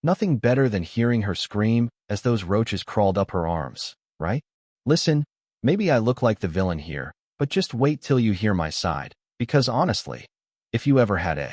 Nothing better than hearing her scream as those roaches crawled up her arms, right? Listen, maybe I look like the villain here, but just wait till you hear my side, because honestly, if you ever had a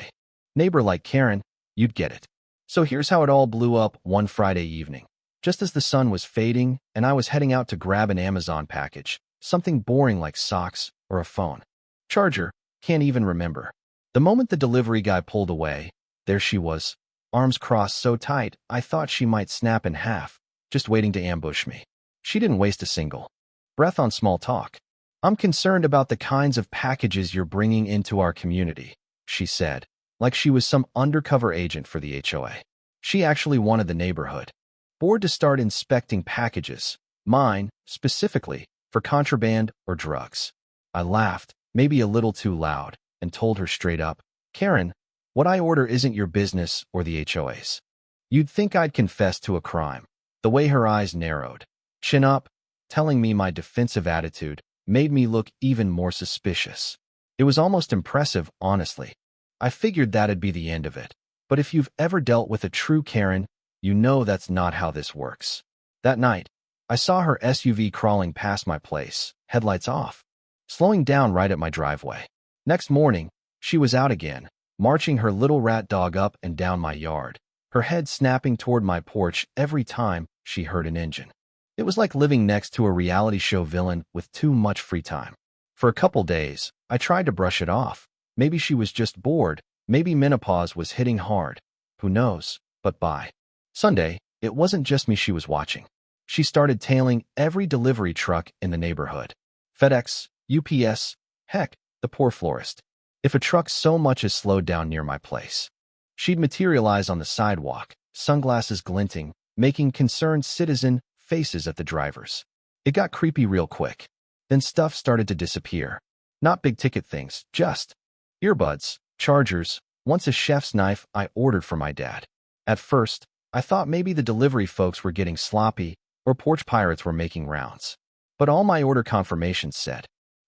neighbor like Karen, you'd get it. So here's how it all blew up one Friday evening. Just as the sun was fading and I was heading out to grab an Amazon package, something boring like socks or a phone charger, can't even remember. The moment the delivery guy pulled away, there she was, arms crossed so tight I thought she might snap in half, just waiting to ambush me. She didn't waste a single breath on small talk. "I'm concerned about the kinds of packages you're bringing into our community," she said, like she was some undercover agent for the HOA. She actually wanted the neighborhood board to start inspecting packages, mine, specifically, for contraband or drugs. I laughed, maybe a little too loud, and told her straight up, "Karen, what I order isn't your business or the HOA's." You'd think I'd confess to a crime. The way her eyes narrowed, chin up, telling me my defensive attitude, made me look even more suspicious. It was almost impressive, honestly. I figured that'd be the end of it. But if you've ever dealt with a true Karen, you know that's not how this works. That night, I saw her SUV crawling past my place, headlights off, slowing down right at my driveway. Next morning, she was out again, marching her little rat dog up and down my yard, her head snapping toward my porch every time she heard an engine. It was like living next to a reality show villain with too much free time. For a couple days, I tried to brush it off. Maybe she was just bored, maybe menopause was hitting hard. Who knows? But by Sunday, it wasn't just me she was watching. She started tailing every delivery truck in the neighborhood. FedEx, UPS, heck, the poor florist. If a truck so much as slowed down near my place, she'd materialize on the sidewalk, sunglasses glinting, making concerned citizen faces at the drivers. It got creepy real quick. Then stuff started to disappear. Not big-ticket things, just earbuds, chargers, once a chef's knife I ordered for my dad. At first, I thought maybe the delivery folks were getting sloppy or porch pirates were making rounds. But all my order confirmations said,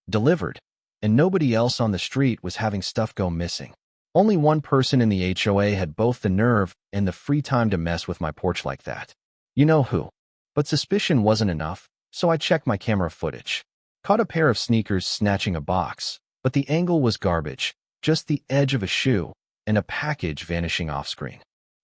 "Delivered," and nobody else on the street was having stuff go missing. Only one person in the HOA had both the nerve and the free time to mess with my porch like that. You know who. But suspicion wasn't enough, so I checked my camera footage. Caught a pair of sneakers snatching a box, but the angle was garbage, just the edge of a shoe, and a package vanishing off-screen.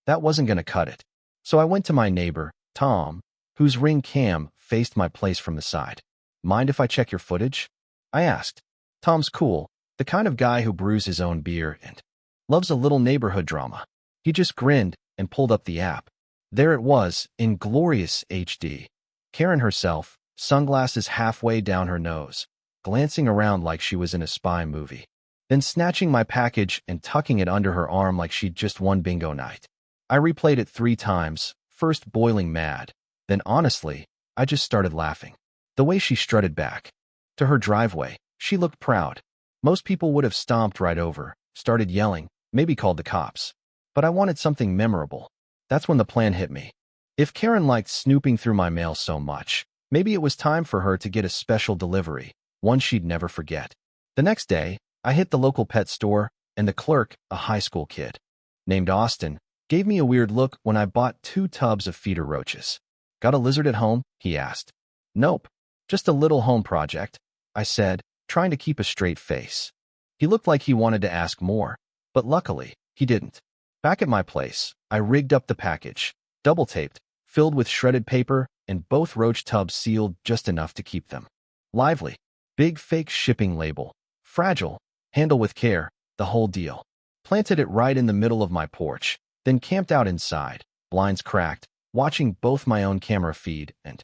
That wasn't going to cut it. So I went to my neighbor, Tom, whose Ring cam faced my place from the side. "Mind if I check your footage?" I asked. Tom's cool, the kind of guy who brews his own beer and loves a little neighborhood drama. He just grinned and pulled up the app. There it was, in glorious HD. Karen herself, sunglasses halfway down her nose, glancing around like she was in a spy movie, then snatching my package and tucking it under her arm like she'd just won bingo night. I replayed it 3 times, first boiling mad, then honestly, I just started laughing. The way she strutted back to her driveway, she looked proud. Most people would have stomped right over, started yelling, maybe called the cops. But I wanted something memorable. That's when the plan hit me. If Karen liked snooping through my mail so much, maybe it was time for her to get a special delivery, one she'd never forget. The next day, I hit the local pet store, and the clerk, a high school kid named Austin, gave me a weird look when I bought 2 tubs of feeder roaches. "Got a lizard at home?" he asked. "Nope, just a little home project," I said, trying to keep a straight face. He looked like he wanted to ask more, but luckily, he didn't. Back at my place, I rigged up the package, double-taped, filled with shredded paper, and both roach tubs sealed just enough to keep them lively. Big fake shipping label, fragile, handle with care, the whole deal. Planted it right in the middle of my porch, then camped out inside, blinds cracked, watching both my own camera feed and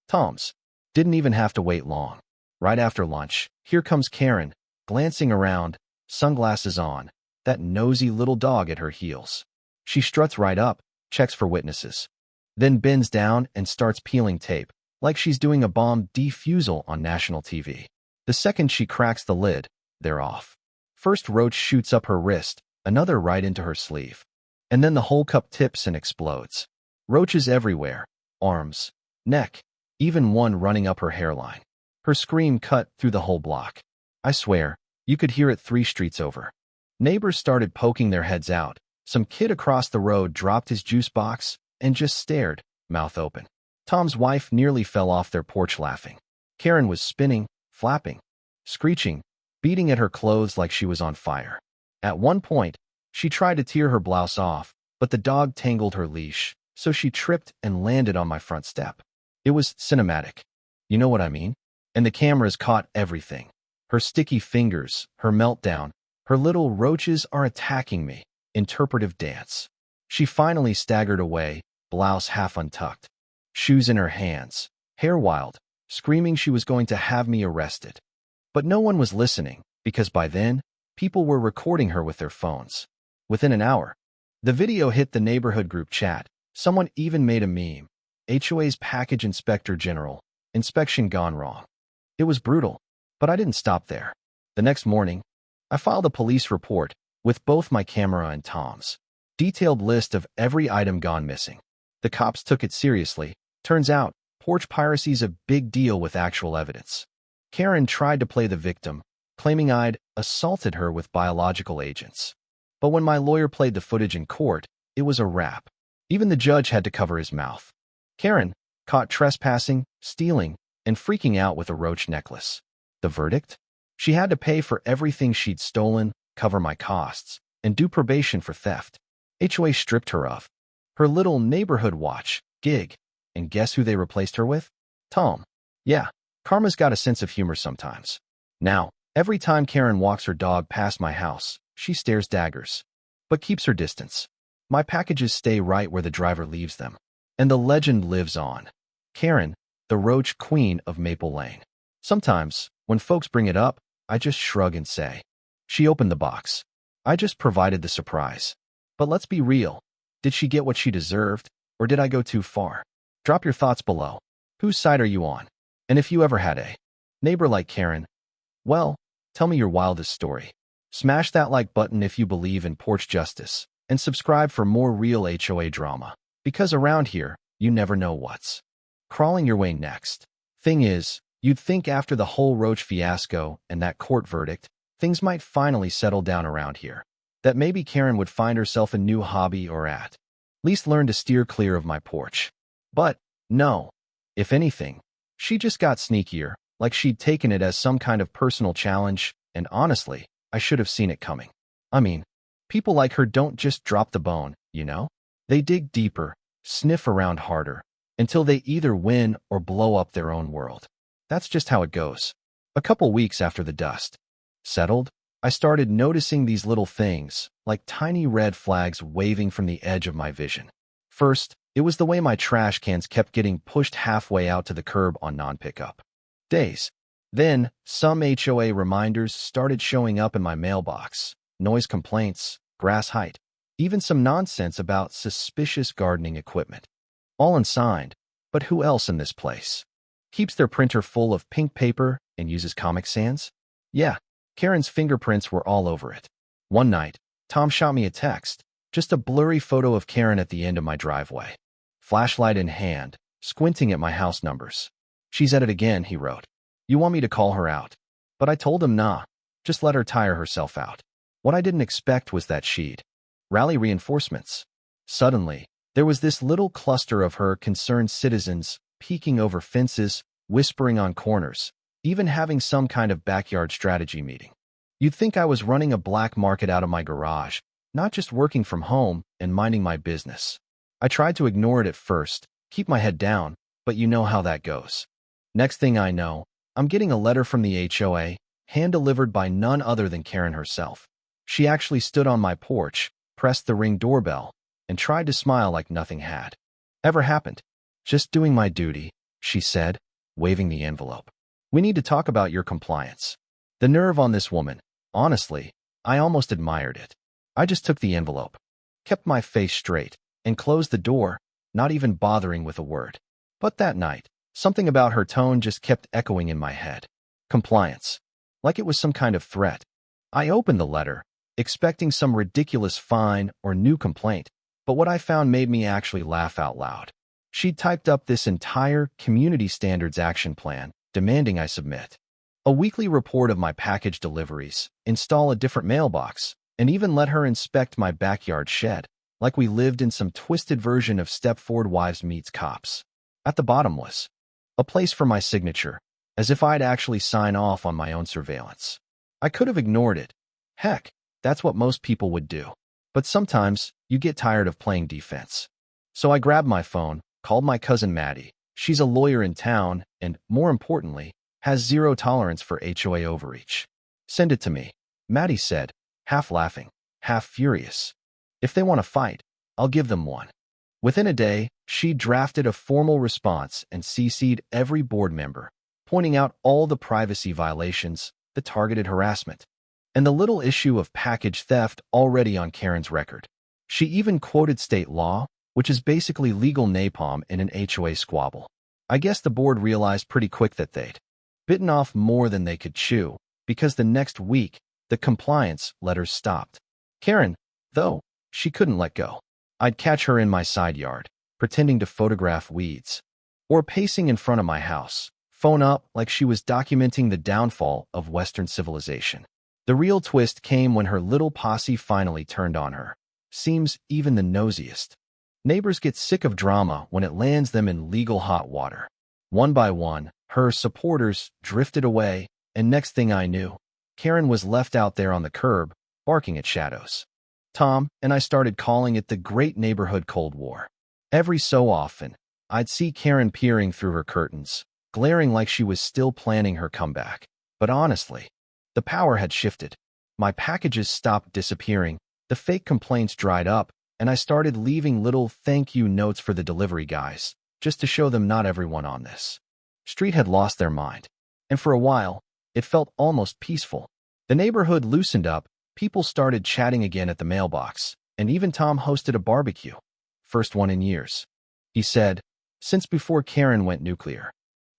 Tom's. Didn't even have to wait long. Right after lunch, here comes Karen, glancing around, sunglasses on, that nosy little dog at her heels. She struts right up, checks for witnesses, then bends down and starts peeling tape, like she's doing a bomb defusal on national TV. The second she cracks the lid, they're off. First roach shoots up her wrist, another right into her sleeve. And then the whole cup tips and explodes. Roaches everywhere, arms, neck, even one running up her hairline. Her scream cut through the whole block. I swear, you could hear it 3 streets over. Neighbors started poking their heads out. Some kid across the road dropped his juice box, and just stared, mouth open. Tom's wife nearly fell off their porch laughing. Karen was spinning, flapping, screeching, beating at her clothes like she was on fire. At one point, she tried to tear her blouse off, but the dog tangled her leash, so she tripped and landed on my front step. It was cinematic. You know what I mean? And the cameras caught everything. Her sticky fingers, her meltdown, her little roaches are attacking me. Interpretive dance. She finally staggered away, blouse half untucked, shoes in her hands, hair wild, screaming she was going to have me arrested. But no one was listening, because by then, people were recording her with their phones. Within an hour, the video hit the neighborhood group chat. Someone even made a meme. HOA's package inspector general, inspection gone wrong. It was brutal, but I didn't stop there. The next morning, I filed a police report with both my camera and Tom's. Detailed list of every item gone missing. The cops took it seriously. Turns out, porch piracy's a big deal with actual evidence. Karen tried to play the victim, claiming I'd assaulted her with biological agents. But when my lawyer played the footage in court, it was a wrap. Even the judge had to cover his mouth. Karen, caught trespassing, stealing, and freaking out with a roach necklace. The verdict? She had to pay for everything she'd stolen, cover my costs, and do probation for theft. HOA stripped her of her little neighborhood watch gig, and guess who they replaced her with? Tom. Yeah, karma's got a sense of humor sometimes. Now, every time Karen walks her dog past my house, she stares daggers, but keeps her distance. My packages stay right where the driver leaves them, and the legend lives on. Karen, the roach queen of Maple Lane. Sometimes, when folks bring it up, I just shrug and say, she opened the box. I just provided the surprise. But let's be real. Did she get what she deserved, or did I go too far? Drop your thoughts below. Whose side are you on? And if you ever had a neighbor like Karen, well, tell me your wildest story. Smash that like button if you believe in porch justice, and subscribe for more real HOA drama, because around here, you never know what's crawling your way next. Thing is, you'd think after the whole roach fiasco and that court verdict, things might finally settle down around here. That maybe Karen would find herself a new hobby or at least learn to steer clear of my porch. But, no. If anything, she just got sneakier, like she'd taken it as some kind of personal challenge, and honestly, I should have seen it coming. I mean, people like her don't just drop the bone, you know? They dig deeper, sniff around harder, until they either win or blow up their own world. That's just how it goes. A couple weeks after the dust settled, I started noticing these little things, like tiny red flags waving from the edge of my vision. First, it was the way my trash cans kept getting pushed halfway out to the curb on non-pickup days. Then, some HOA reminders started showing up in my mailbox, noise complaints, grass height, even some nonsense about suspicious gardening equipment. All unsigned, but who else in this place keeps their printer full of pink paper and uses Comic Sans? Yeah, Karen's fingerprints were all over it. One night, Tom shot me a text, just a blurry photo of Karen at the end of my driveway. Flashlight in hand, squinting at my house numbers. She's at it again, he wrote. You want me to call her out? But I told him nah, just let her tire herself out. What I didn't expect was that she'd rally reinforcements. Suddenly, there was this little cluster of her concerned citizens peeking over fences, whispering on corners, even having some kind of backyard strategy meeting. You'd think I was running a black market out of my garage, not just working from home and minding my business. I tried to ignore it at first, keep my head down, but you know how that goes. Next thing I know, I'm getting a letter from the HOA, hand-delivered by none other than Karen herself. She actually stood on my porch, pressed the Ring doorbell, and tried to smile like nothing had ever happened. Just doing my duty, she said, waving the envelope. We need to talk about your compliance. The nerve on this woman. Honestly, I almost admired it. I just took the envelope, kept my face straight, and closed the door, not even bothering with a word. But that night, something about her tone just kept echoing in my head. Compliance. Like it was some kind of threat. I opened the letter, expecting some ridiculous fine or new complaint, but what I found made me actually laugh out loud. She'd typed up this entire community standards action plan, demanding I submit a weekly report of my package deliveries, install a different mailbox, and even let her inspect my backyard shed. like we lived in some twisted version of Stepford Wives Meets Cops. At the bottom was a place for my signature, as if I'd actually sign off on my own surveillance. I could have ignored it. Heck, that's what most people would do. But sometimes, you get tired of playing defense. So I grabbed my phone, called my cousin Maddie. She's a lawyer in town and, more importantly, has zero tolerance for HOA overreach. Send it to me, Maddie said, half laughing, half furious. If they want to fight, I'll give them one. Within a day, she drafted a formal response and CC'd every board member, pointing out all the privacy violations, the targeted harassment, and the little issue of package theft already on Karen's record. She even quoted state law, which is basically legal napalm in an HOA squabble. I guess the board realized pretty quick that they'd bitten off more than they could chew, because the next week, the compliance letters stopped. Karen, though, she couldn't let go. I'd catch her in my side yard, pretending to photograph weeds, or pacing in front of my house, phone up like she was documenting the downfall of Western civilization. The real twist came when her little posse finally turned on her. Seems even the nosiest. Neighbors get sick of drama when it lands them in legal hot water. One by one, her supporters drifted away, and next thing I knew, Karen was left out there on the curb, barking at shadows. Tom and I started calling it the Great Neighborhood Cold War. Every so often, I'd see Karen peering through her curtains, glaring like she was still planning her comeback. But honestly, the power had shifted. My packages stopped disappearing, the fake complaints dried up, and I started leaving little thank you notes for the delivery guys, just to show them not everyone on this street had lost their mind. And for a while, it felt almost peaceful. The neighborhood loosened up, people started chatting again at the mailbox, and even Tom hosted a barbecue. First one in years. He said, since before Karen went nuclear.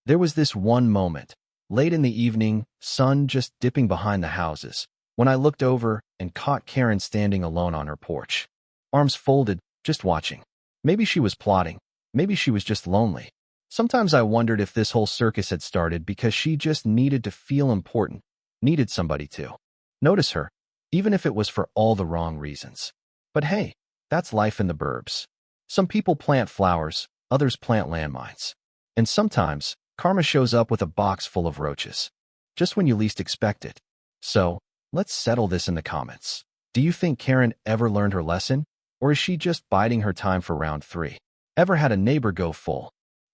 There was this one moment, late in the evening, sun just dipping behind the houses, when I looked over and caught Karen standing alone on her porch. Arms folded, just watching. Maybe she was plotting. Maybe she was just lonely. Sometimes I wondered if this whole circus had started because she just needed to feel important, needed somebody to notice her, even if it was for all the wrong reasons. But hey, that's life in the burbs. Some people plant flowers, others plant landmines. And sometimes, karma shows up with a box full of roaches, just when you least expect it. So, let's settle this in the comments. Do you think Karen ever learned her lesson? Or is she just biding her time for round 3? Ever had a neighbor go full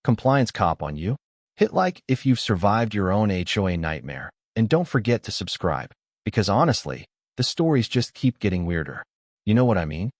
compliance cop on you? Hit like if you've survived your own HOA nightmare. And don't forget to subscribe, because honestly, the stories just keep getting weirder. You know what I mean?